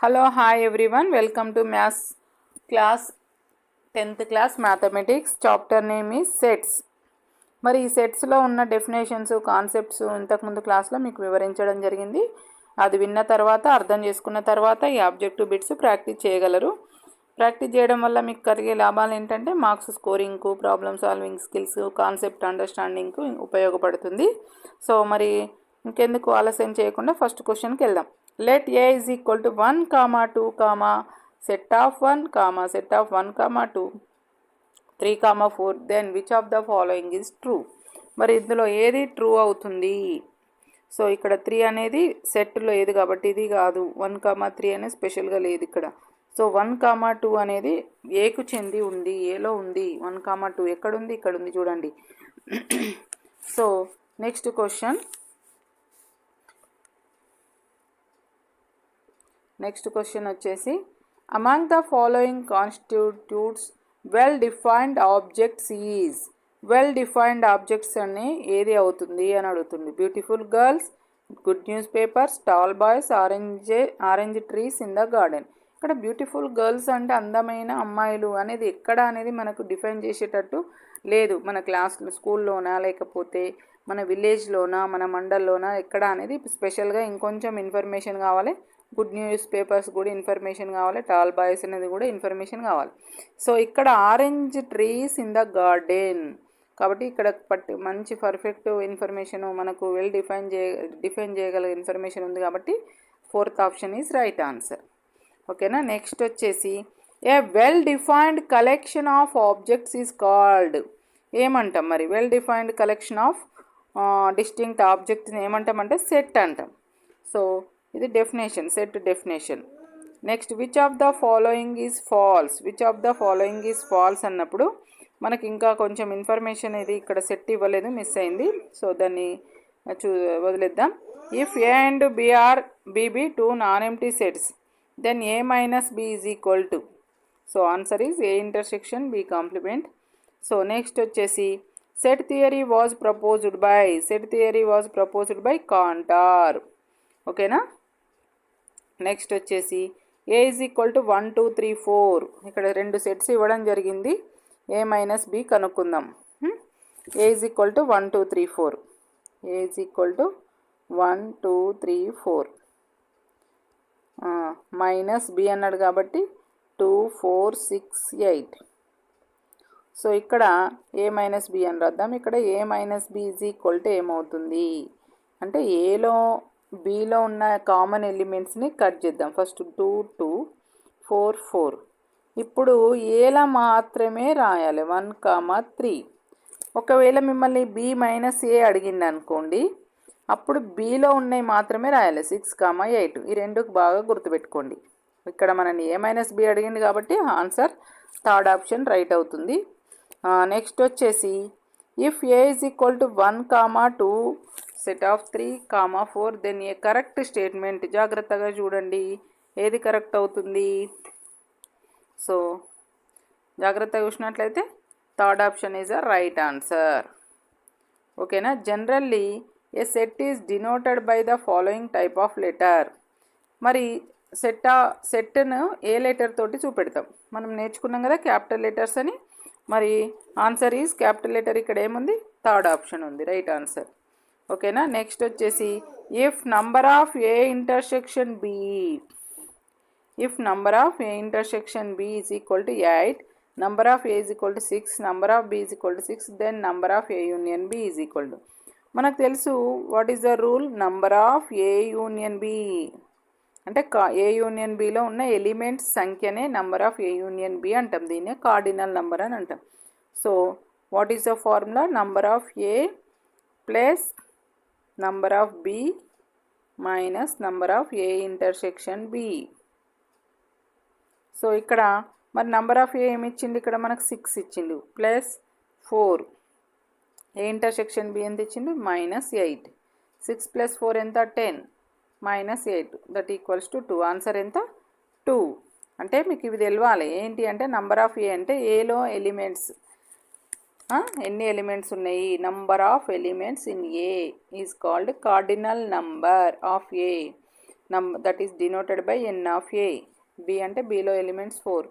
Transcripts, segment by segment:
Hello, hi everyone. Welcome to Maths class 10th class Mathematics. Chapter name is Sets. మరి ఈ సెట్స్లో ఉన్న definitions concepts ఇంతకుముందు క్లాస్లో మీకు వివరించడం జరిగింది. అది విన్న తర్వాత అర్థం చేసుకున్న తర్వాత ఈ ఆబ్జెక్టివ్ బిట్స్ ప్రాక్టీస్ చేయగలరు. ప్రాక్టీస్ చేయడం వల్ల మీకు కలిగే లాభాలు ఏంటంటే మార్క్స్ స్కోరింగ్కు, ప్రాబ్లమ్ సాల్వింగ్ స్కిల్స్, కాన్సెప్ట్ అండర్స్టాండింగ్కు ఉపయోగపడుతుంది. సో మరి ఇంకెందుకు ఆలస్యం చేయకుండా ఫస్ట్ క్వశ్చన్కి వెళ్దాం. Let A is equal to 1, 2, set of 1, set of 1, 2, 3, 4. Then which of the following is true? మరి ఇందులో ఏది ట్రూ అవుతుంది? సో ఇక్కడ 3 అనేది సెట్లో ఏది కాబట్టి ఇది కాదు. 1, 3 అనేది స్పెషల్గా లేదు ఇక్కడ. సో 1, 2 అనేది ఏకు చెంది ఉంది, ఏలో ఉంది. 1, 2 ఎక్కడుంది? ఇక్కడ ఉంది చూడండి. సో నెక్స్ట్ క్వశ్చన్ వచ్చేసి among the following constitutes well defined objects is. Well defined objects అని ఏది అవుతుంది అని అడుగుతుంది. Beautiful girls, good news papers, tall boys, orange trees in the garden. ఇక్కడ బ్యూటిఫుల్ గర్ల్స్ అంటే అందమైన అమ్మాయిలు అనేది ఎక్కడ అనేది మనకు డిఫైన్ చేసేటట్టు లేదు. మన క్లాస్లో స్కూల్లోనా లేకపోతే మన విలేజ్లోనా మన మండల్లోనా ఎక్కడ అనేది స్పెషల్గా ఇంకొంచెం ఇన్ఫర్మేషన్ కావాలి. గుడ్ న్యూస్ పేపర్స్ కూడా ఇన్ఫర్మేషన్ కావాలి. టాల్ బాయ్స్ అనేది కూడా ఇన్ఫర్మేషన్ కావాలి. సో ఇక్కడ orange trees in the garden కాబట్టి ఇక్కడ మంచి పర్ఫెక్ట్ ఇన్ఫర్మేషన్ మనకు వెల్ డిఫైన్ చేయగల ఇన్ఫర్మేషన్ ఉంది కాబట్టి 4th option is right answer. ఓకేనా. నెక్స్ట్ వచ్చేసి a well defined collection of objects is called. ఏమంటాం మరి? Well defined collection of distinct ఆబ్జెక్ట్స్ని ఏమంటామంటే సెట్ అంటాం. సో ఇది definition, set definition. Next which of the following is false. Which of the following is false అన్నప్పుడు మనకి ఇంకా కొంచెం ఇన్ఫర్మేషన్ ఇది ఇక్కడ సెట్ ఇవ్వలేదు, మిస్ అయింది. సో దాన్ని వదిలేద్దాం. If A and B two non empty sets then A minus B is equal to. So answer is A intersection B complement. So next వచ్చేసి set theory was proposed by Cantor. ఓకేనా. Next వచ్చేసి ఏ is equal to 1, 2, 3, 4. ఇక్కడ 2 sets ఇవ్వడం జరిగింది. ఏ minus B కనుక్కుందాం. A is equal to 1, 2, 3, 4. A is equal to 1, 2, 3, 4 minus B అన్నాడు కాబట్టి 2, 4, 6, 8. So ఇక్కడ ఏ మైనస్ బి అని రాద్దాం. ఇక్కడ A minus B is equal to ఏమవుతుంది అంటే ఏలో బిలో ఉన్న కామన్ ఎలిమెంట్స్ని కట్ చేద్దాం. ఫస్ట్ 2, 2, 4, 4. ఇప్పుడు ఏలా మాత్రమే రాయాలి 1, 3. ఒకవేళ మిమ్మల్ని బి మైనస్ ఏ అడిగింది అనుకోండి, అప్పుడు బిలో ఉన్నవి మాత్రమే రాయాలి 6, 8. ఈ రెండుకు బాగా గుర్తుపెట్టుకోండి. ఇక్కడ మనని ఏ మైనస్ బి అడిగింది కాబట్టి ఆన్సర్ 3rd ఆప్షన్ రైట్ అవుతుంది. నెక్స్ట్ వచ్చేసి if A is equal to 1, 2 set of 3, 4 then A correct statement. జాగ్రత్తగా చూడండి ఏది కరెక్ట్ అవుతుంది. సో జాగ్రత్తగా చూసినట్లయితే 3rd option is a right answer. ఓకేనా. Generally a set is denoted by the following type of letter. మరి సెట్ను ఏ లెటర్ తోటి చూపెడతాం? మనం నేర్చుకున్నాం కదా క్యాపిటల్ లెటర్స్ అని. మరి ఆన్సర్ ఈజ్ క్యాపిటల్ లెటర్. ఇక్కడ ఏముంది? 3rd ఆప్షన్ ఉంది, రైట్ ఆన్సర్. ఓకేనా. నెక్స్ట్ వచ్చేసి if number of A intersection B is equal to 8, number of A is equal to 6, number of B is equal to 6, then number of A union B is equal to. మనకు తెలుసు what is the rule. Number of A union B అంటే A union బిలో ఉన్న elements సంఖ్యనే number of A union B అంటాం. దీన్నే cardinal number అని అంటాం. So what is the formula? Number of A plus number of b minus number of a intersection b. So ఇక్కడ మరి నంబర్ ఆఫ్ ఏ ఏమి ఇచ్చింది? ఇక్కడ మనకు 6 ఇచ్చిండు ప్లస్ 4. ఏ ఇంటర్సెక్షన్ బి ఎంత ఇచ్చిండు? -8. 6 + 4 ఎంత? 10 -8 దట్ ఈక్వల్స్ టు 2. ఆన్సర్ ఎంత? 2. అంటే మీకు ఇవి తెలవాలి. ఏంటి అంటే నంబర్ ఆఫ్ ఏ అంటే ఏలో ఎలిమెంట్స్ ఎన్ని ఎలిమెంట్స్ ఉన్నాయి. Number of elements in A is called cardinal number of A. That is denoted by n of A. B అంటే బిలో ఎలిమెంట్స్ 4.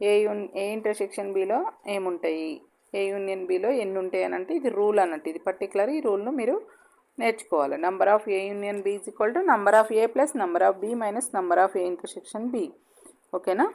ఏ ఇంటర్సెక్షన్ బిలో ఏముంటాయి, ఏ యూనియన్ బిలో ఎన్ని ఉంటాయి అని అంటే ఇది రూల్ అన్నట్టు. ఇది పర్టికులర్ ఈ రూల్ను మీరు నేర్చుకోవాలి. Number of A union B is equal to number of A plus number of B minus number of A intersection B. ఓకేనా.